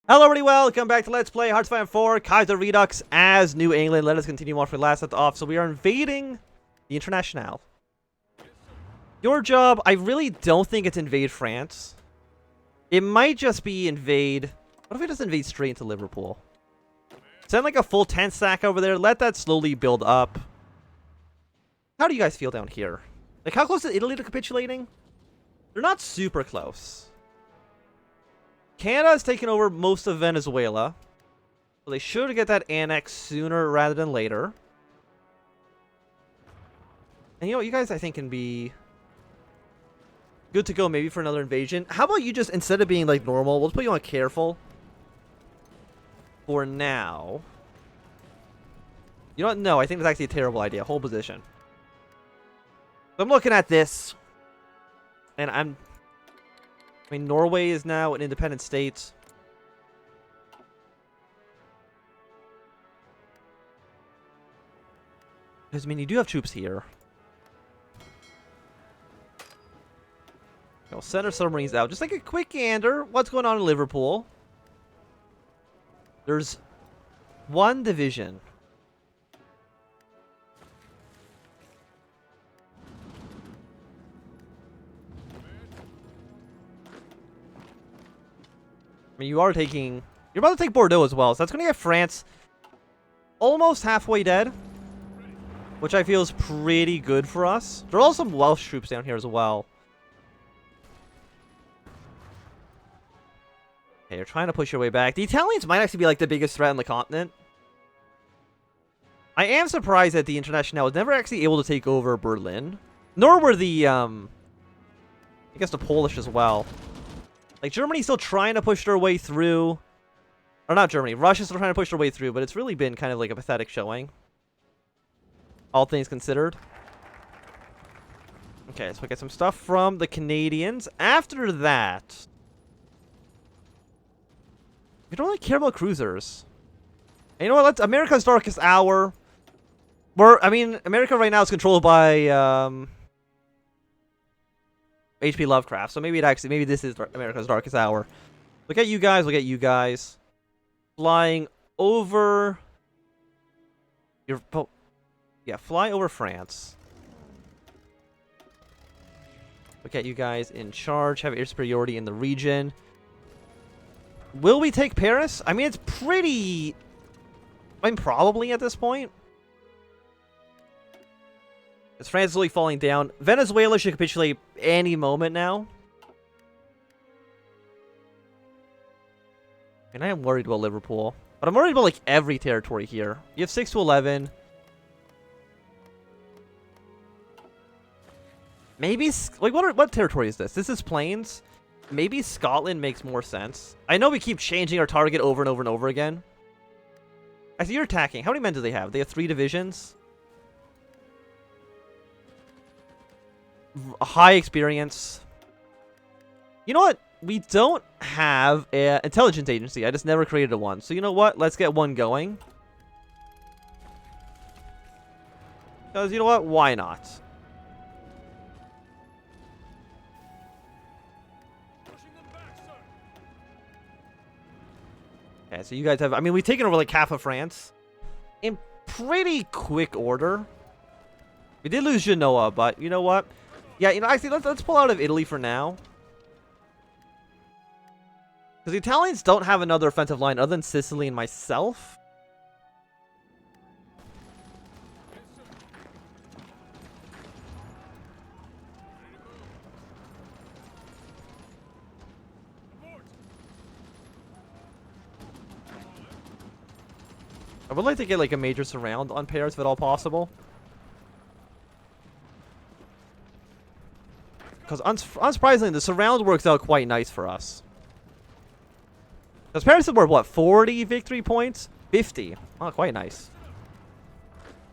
Hello everybody, welcome back to Let's Play HOI4 Kaiserredux as New England. Let us continue off where we last left off. So we are invading the International. Your job, I really don't think it's invade France. It might just be invade... What if we just invade straight into Liverpool? Send like a full 10 stack over there, let that slowly build up. How do you guys feel down here? Like, how close is Italy to capitulating? They're not super close. Canada has taken over most of Venezuela, so they should get that annexed sooner rather than later. And you know, you guys I think can be good to go maybe for another invasion. How about you just, instead of being like normal, we'll just put you on careful for now. You know what? No, I think that's actually a terrible idea. Hold position. So I'm looking at this, and I mean, Norway is now an independent state. Because, I mean, you do have troops here. I'll send our submarines out. Just like a quick gander. What's going on in Liverpool? There's one division. I mean, you're about to take Bordeaux as well, so that's going to get France almost halfway dead, which I feel is pretty good for us. There are also some Welsh troops down here as well. Okay, you're trying to push your way back. The Italians might actually be like the biggest threat on the continent. I am surprised that the International was never actually able to take over Berlin, nor were the, I guess the Polish as well. Like, Germany's still trying to push their way through. Or not Germany. Russia's still trying to push their way through, but it's really been kind of like a pathetic showing. All things considered. Okay, so we get some stuff from the Canadians. After that, we don't really care about cruisers. And you know what? Let's America's Darkest Hour. I mean, America right now is controlled by HP Lovecraft, so maybe this is America's Darkest Hour. Look at you guys, look at you guys. Flying over... fly over France. Look at you guys in charge, have air superiority in the region. Will we take Paris? I mean, it's pretty... I mean, probably at this point. As France is slowly falling down. Venezuela should capitulate any moment now. And I am worried about Liverpool. But I'm worried about, like, every territory here. You have 6 to 11. Maybe... Like, what territory is this? This is Plains? Maybe Scotland makes more sense. I know we keep changing our target over and over and over again. I see you're attacking. How many men do they have? They have 3 divisions. High experience. You know what? We don't have an intelligence agency. I just never created a one. So you know what? Let's get one going. Because you know what? Why not? Okay, so you guys have... I mean, we've taken over like half of France in pretty quick order. We did lose Genoa, but you know what? Yeah, you know, actually, let's pull out of Italy for now. Because the Italians don't have another offensive line other than Sicily and myself. I would like to get like a major surround on Paris if at all possible. Because unsurprisingly, the surround works out quite nice for us. Because Paris is worth, what, 40 victory points? 50. Oh, quite nice.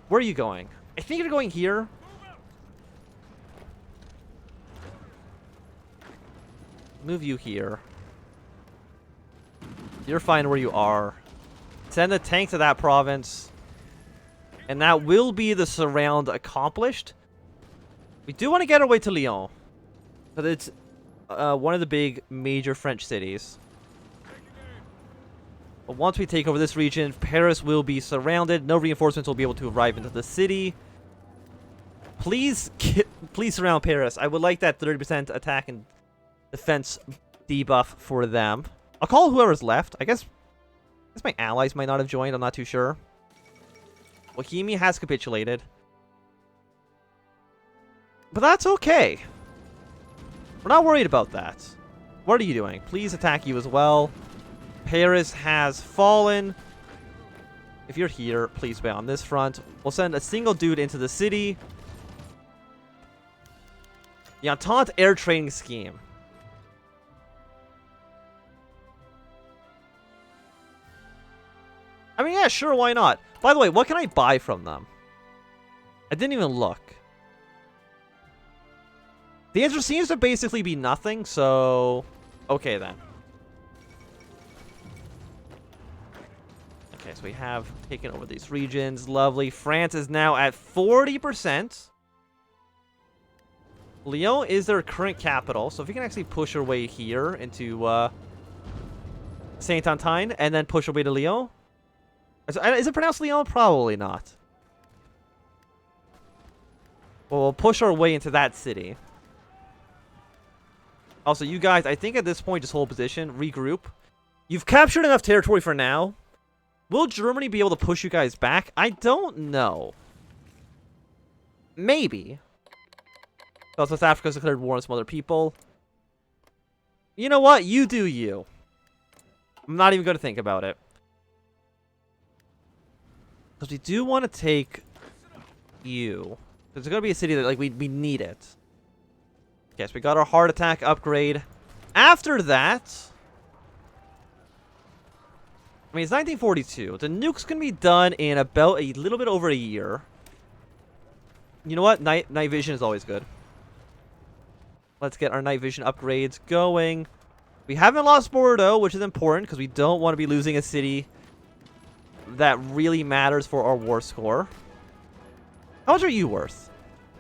Where are you going? I think you're going here. Move you here. You're fine where you are. Send the tank to that province. And that will be the surround accomplished. We do want to get our way to Lyon. But it's one of the big major French cities. But once we take over this region, Paris will be surrounded. No reinforcements will be able to arrive into the city. Please surround Paris. I would like that 30% attack and defense debuff for them. I'll call whoever's left. I guess my allies might not have joined. I'm not too sure. Bohemia has capitulated. But that's okay. We're not worried about that. What are you doing? Please attack you as well. Paris has fallen. If you're here, please wait on this front. We'll send a single dude into the city. The Entente Air Training Scheme. I mean, yeah, sure, why not? By the way, what can I buy from them? I didn't even look. The answer seems to basically be nothing, so... Okay, then. Okay, so we have taken over these regions. Lovely. France is now at 40%. Lyon is their current capital, so if we can actually push our way here into Saint-Antoine and then push our way to Lyon. Is it pronounced Lyon? Probably not. Well, we'll push our way into that city. Also, you guys, I think at this point, just hold position, regroup. You've captured enough territory for now. Will Germany be able to push you guys back? I don't know. Maybe. South Africa's declared war on some other people. You know what? You do you. I'm not even going to think about it. Because we do want to take you. There's going to be a city that, like, we need it. Okay, so we got our heart attack upgrade. After that... I mean, it's 1942. The nuke's going to be done in about a little bit over a year. You know what? Night vision is always good. Let's get our night vision upgrades going. We haven't lost Bordeaux, which is important because we don't want to be losing a city that really matters for our war score. How much are you worth?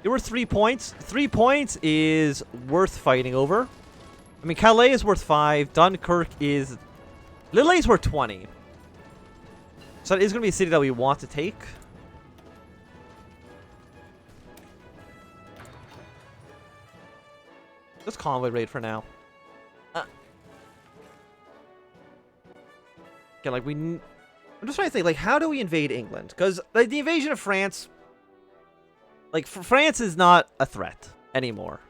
You're worth 3 points. 3 points is worth fighting over. I mean, Calais is worth 5. Dunkirk is... Lille is worth 20. So it is going to be a city that we want to take. Just convoy raid for now. Okay, like I'm just trying to think, like, how do we invade England? Because like the invasion of France, like France is not a threat anymore.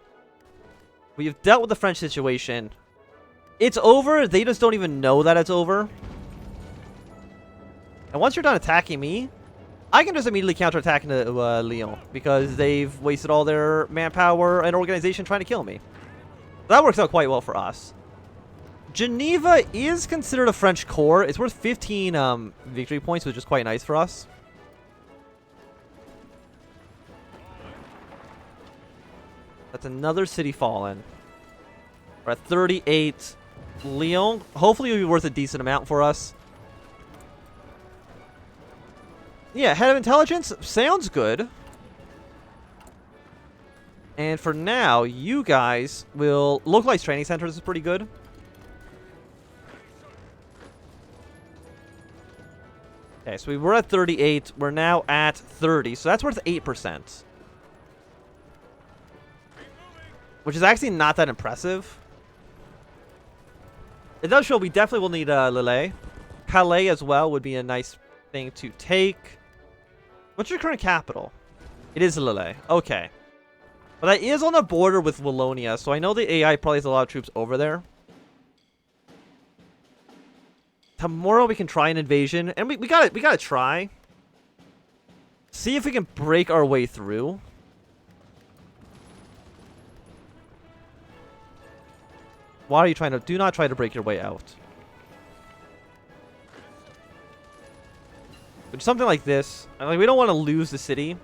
We've dealt with the French situation. It's over. They just don't even know that it's over. And once you're done attacking me, I can just immediately counterattack into Lyon because they've wasted all their manpower and organization trying to kill me. That works out quite well for us. Geneva is considered a French core. It's worth 15 victory points, which is quite nice for us. That's another city fallen. We're at 38. Lyon, hopefully will be worth a decent amount for us. Yeah, head of intelligence sounds good. And for now, you guys will... Localized training centers is pretty good. Okay, so we were at 38. We're now at 30. So that's worth 8%. Which is actually not that impressive. It does show we definitely will need Lille. Calais as well would be a nice thing to take. What's your current capital? It is Lille. Okay. But that is on the border with Wallonia, so I know the AI probably has a lot of troops over there. Tomorrow we can try an invasion, and we gotta try. See if we can break our way through. Why are you trying to... Do not try to break your way out. But something like this. Like, we don't want to lose the city.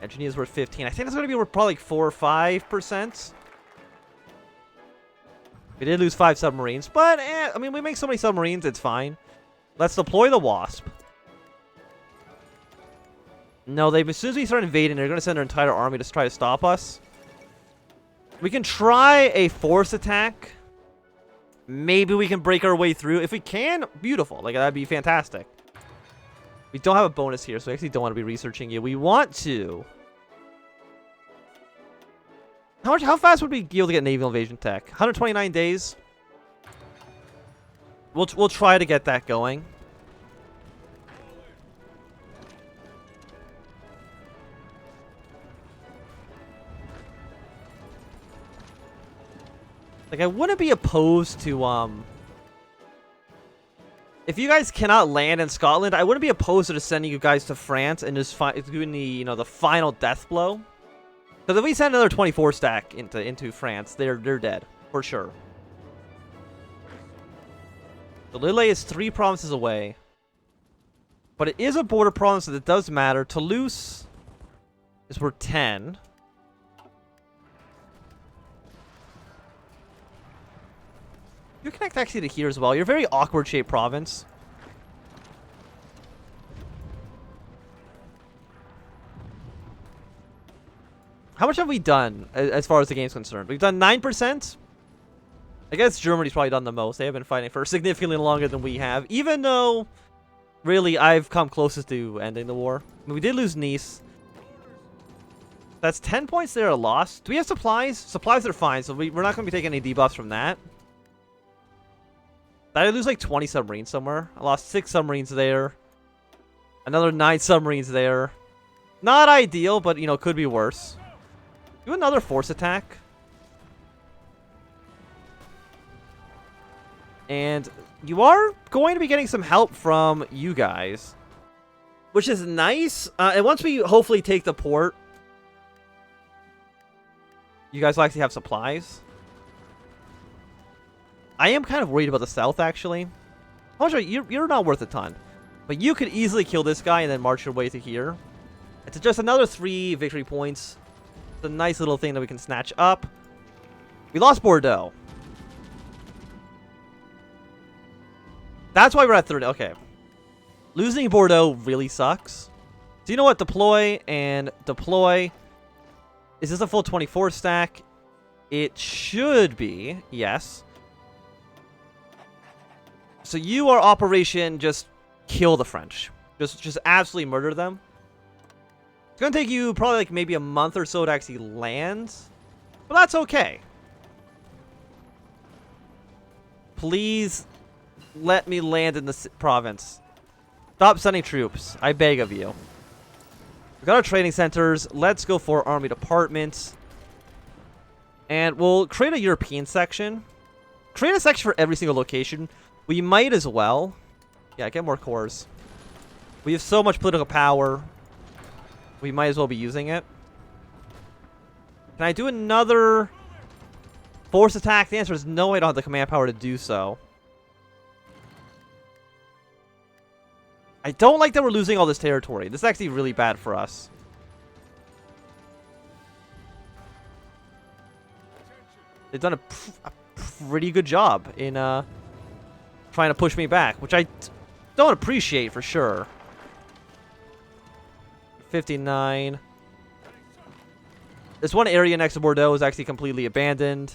Engineers worth 15. I think that's going to be worth probably like 4 or 5%. We did lose 5 submarines. But, I mean, we make so many submarines, it's fine. Let's deploy the Wasp. No, as soon as we start invading, they're going to send their entire army to try to stop us. We can try a force attack. maybe we can break our way through. If we can, beautiful. Like, that'd be fantastic. We don't have a bonus here, so we actually don't want to be researching you. We want to. How fast would we be able to get naval invasion tech? 129 days. We'll try to get that going. Like, I wouldn't be opposed to, if you guys cannot land in Scotland, I wouldn't be opposed to just sending you guys to France and just doing the, you know, the final death blow. Because if we send another 24 stack into France, they're dead. For sure. The Lille is 3 provinces away. But it is a border province that it does matter. Toulouse is worth 10. You connect actually to here as well. You're a very awkward shaped province. How much have we done as far as the game's concerned? We've done 9%. I guess Germany's probably done the most. They have been fighting for significantly longer than we have. Even though, really, I've come closest to ending the war. I mean, we did lose Nice. That's 10 points there a loss. Do we have supplies? Supplies are fine, so we're not going to be taking any debuffs from that. Did I lose like 20 submarines somewhere? I lost 6 submarines there. Another 9 submarines there. Not ideal, but, you know, could be worse. Do another force attack. And you are going to be getting some help from you guys, which is nice. And once we hopefully take the port, you guys will actually have supplies. I am kind of worried about the south, actually. How much you're not worth a ton. But you could easily kill this guy and then march your way to here. It's just another 3 victory points. It's a nice little thing that we can snatch up. We lost Bordeaux. That's why we're at 30. Okay. Losing Bordeaux really sucks. So you know what? Deploy and deploy. Is this a full 24 stack? It should be. Yes. So you are Operation just kill the French. Just absolutely murder them. It's going to take you probably like maybe a month or so to actually land. But that's okay. Please let me land in the province. Stop sending troops. I beg of you. We've got our training centers. Let's go for army departments. And we'll create a European section. Create a section for every single location. We might as well. Yeah, get more cores. We have so much political power. We might as well be using it. Can I do another force attack? The answer is no, I don't have the command power to do so. I don't like that we're losing all this territory. This is actually really bad for us. They've done a pretty good job in trying to push me back, which I don't appreciate for sure. 59. This one area next to Bordeaux is actually completely abandoned.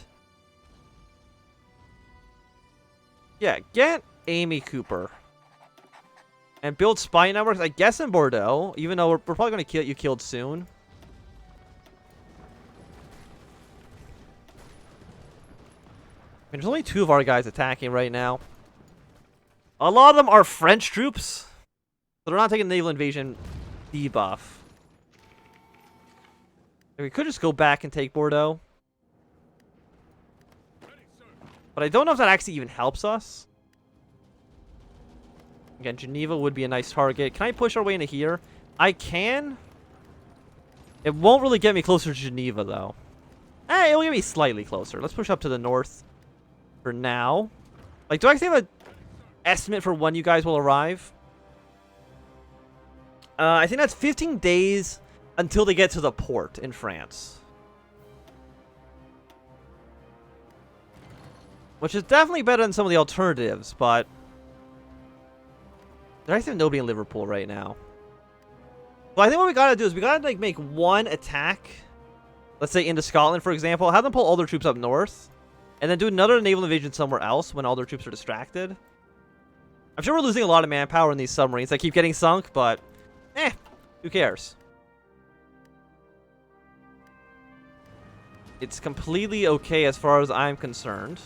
Yeah, get Amy Cooper. And build spy networks, I guess, in Bordeaux. Even though we're probably going to get you killed soon. I mean, there's only 2 of our guys attacking right now. A lot of them are French troops. So they're not taking naval invasion debuff. And we could just go back and take Bordeaux. But I don't know if that actually even helps us. Again, Geneva would be a nice target. Can I push our way into here? I can. It won't really get me closer to Geneva, though. It'll get me slightly closer. Let's push up to the north for now. Like, do I actually have an estimate for when you guys will arrive? I think that's 15 days until they get to the port in France. Which is definitely better than some of the alternatives, but there's actually nobody in Liverpool right now. Well, I think what we gotta do is we gotta like make one attack. Let's say into Scotland, for example. Have them pull all their troops up north. and then do another naval invasion somewhere else when all their troops are distracted. I'm sure we're losing a lot of manpower in these submarines that keep getting sunk, but who cares? It's completely okay as far as I'm concerned.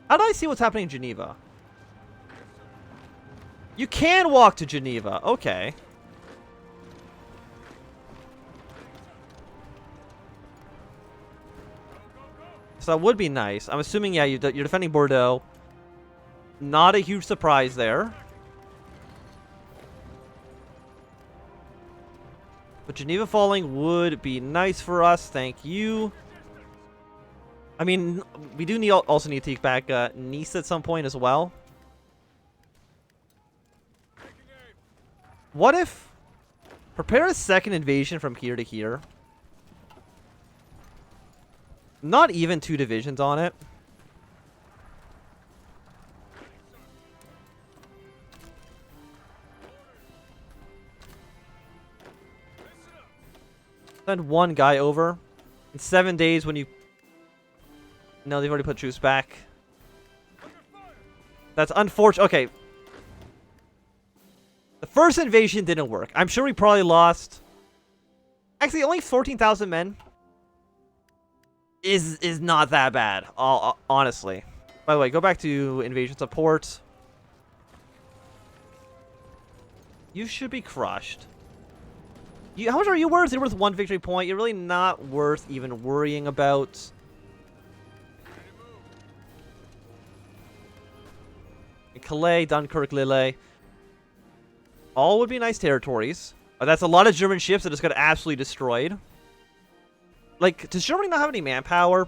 How do I see what's happening in Geneva? You can walk to Geneva. Okay. So that would be nice. I'm assuming, yeah, you're defending Bordeaux. Not a huge surprise there. But Geneva falling would be nice for us. Thank you. I mean, we do also need to take back Nice at some point as well. What if... Prepare a second invasion from here to here. Not even 2 divisions on it. Send 1 guy over. In 7 days when you... No, they've already put troops back. That's unfortunate. Okay. The first invasion didn't work. I'm sure we probably lost... Actually, only 14,000 men. Is not that bad, honestly. By the way, go back to invasion support. You should be crushed. How much are you worth? You're worth 1 victory point. You're really not worth even worrying about. Calais, Dunkirk, Lille. All would be nice territories. That's a lot of German ships that just got absolutely destroyed. Like, does Germany not have any manpower?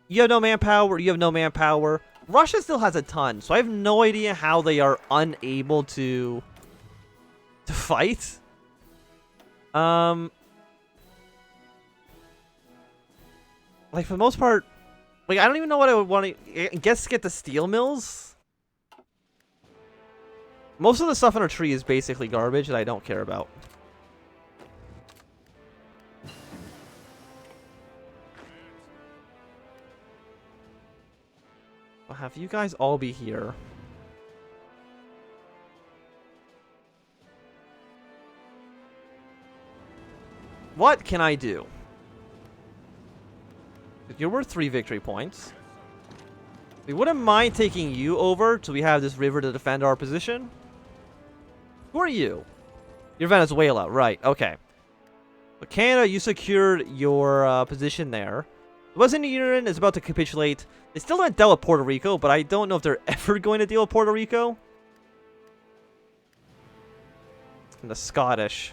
You have no manpower. You have no manpower. Russia still has a ton, so I have no idea how they are unable to fight. Like, for the most part, like, I don't even know what I would want to... I guess get the steel mills? Most of the stuff in our tree is basically garbage that I don't care about. I'll have you guys all be here. What can I do? You're worth 3 victory points. We wouldn't mind taking you over till we have this river to defend our position. Who are you? You're Venezuela, right? Okay. But Canada, you secured your position there. The Western Union is about to capitulate. They still haven't dealt with Puerto Rico, but I don't know if they're ever going to deal with Puerto Rico. And the Scottish.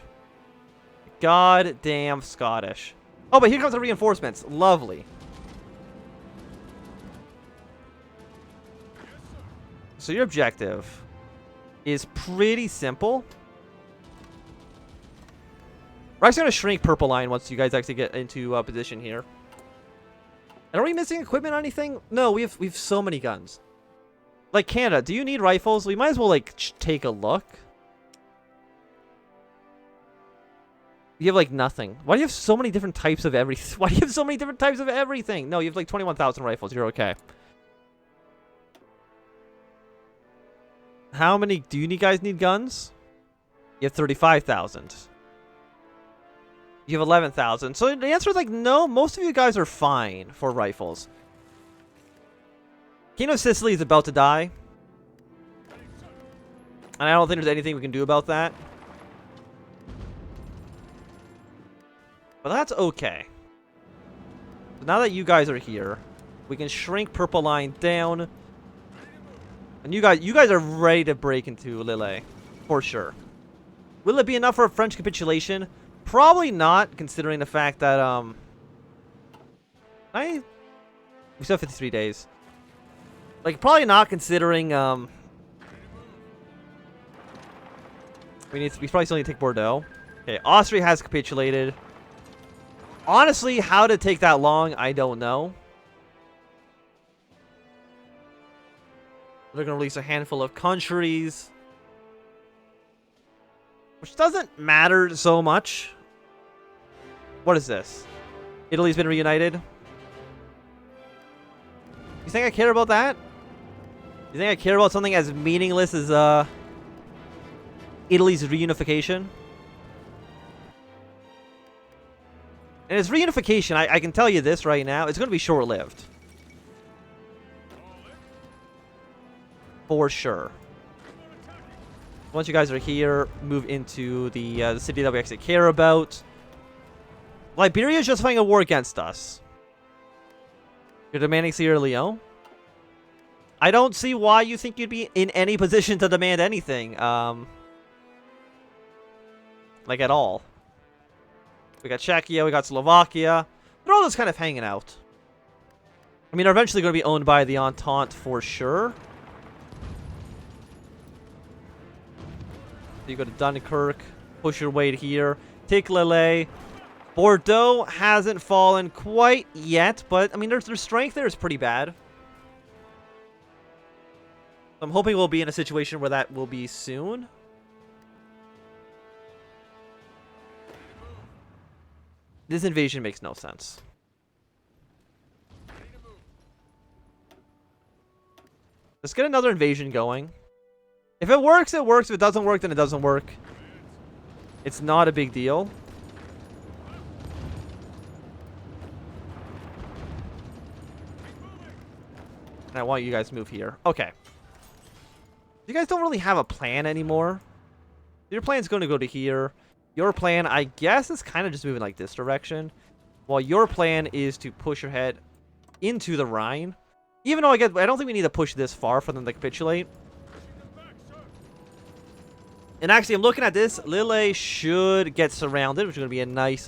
Goddamn Scottish. Oh, but here comes the reinforcements. Lovely. So your objective is pretty simple. We're actually going to shrink Purple Line once you guys actually get into position here. And are we missing equipment or anything? No, we have so many guns. Like Canada, do you need rifles? We might as well like take a look. You have like nothing. Why do you have so many different types of everything? Why do you have so many different types of everything? No, you have like 21,000 rifles. You're okay. How many do you guys need guns? You have 35,000. You have 11,000. So the answer is like no, most of you guys are fine for rifles. King of Sicily is about to die. And I don't think there's anything we can do about that. But that's okay. So now that you guys are here, we can shrink Purple Line down. And you guys are ready to break into Lille. For sure. Will it be enough for a French capitulation? Probably not, considering the fact that, we still have 53 days. Like, probably not, considering, we probably still need to take Bordeaux. Okay, Austria has capitulated. Honestly, how to take that long, I don't know. They're going to release a handful of countries. Which doesn't matter so much. What is this? Italy's been reunited. You think I care about that? You think I care about something as meaningless as Italy's reunification? And its reunification, I can tell you this right now, it's going to be short-lived. For sure. Once you guys are here, move into the city that we actually care about. Liberia is just fighting a war against us. You're demanding Sierra Leone? I don't see why you think you'd be in any position to demand anything. Like at all. We got Czechia, we got Slovakia. They're all just kind of hanging out. I mean, they're eventually going to be owned by the Entente for sure. So you go to Dunkirk, push your way to here, take Lille. Bordeaux hasn't fallen quite yet, but I mean, their strength there is pretty bad. So I'm hoping we'll be in a situation where that will be soon. This invasion makes no sense. Let's get another invasion going. If it works, it works. If it doesn't work, then it doesn't work. It's not a big deal. And I want you guys to move here. Okay. You guys don't really have a plan anymore. Your plan's going to go to here. Your plan, I guess, is kind of just moving like this direction. While your plan is to push your head into the Rhine. Even though I don't think we need to push this far for them to capitulate. And actually, I'm looking at this. Lille should get surrounded, which is going to be a nice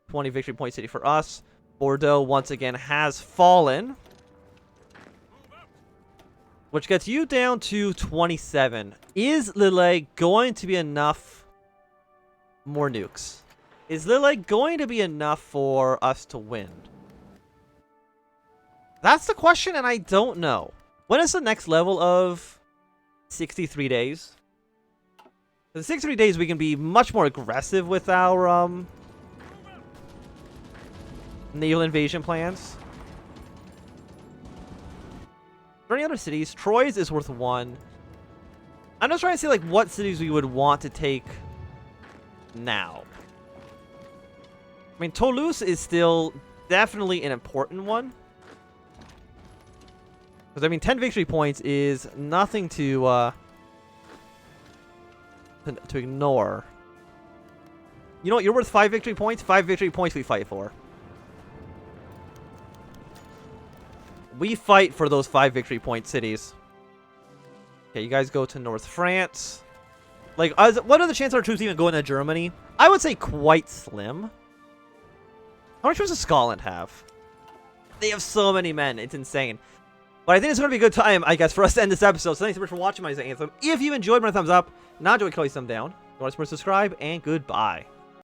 20 victory point city for us. Bordeaux, once again, has fallen. Which gets you down to 27. Is Lille going to be enough? More nukes. Is Lille going to be enough for us to win? That's the question, and I don't know. When is the next level of 63 days? In 63 days, we can be much more aggressive with our naval invasion plans. Are there any other cities? Troyes is worth 1. I'm just trying to see like what cities we would want to take now. I mean, Toulouse is still definitely an important one. Because, I mean, 10 victory points is nothing to ignore. You know what? You're worth 5 victory points. 5 victory points we fight for. We fight for those 5 victory point cities. Okay, you guys go to North France. Like, what are the chances our troops even going to Germany? I would say quite slim. How many troops does Scotland have? They have so many men. It's insane. But I think it's going to be a good time, I guess, for us to end this episode. So thanks so much for watching my Anthem. If you enjoyed, my thumbs up. Not enjoyed, call you thumb down. If you want to subscribe, and goodbye.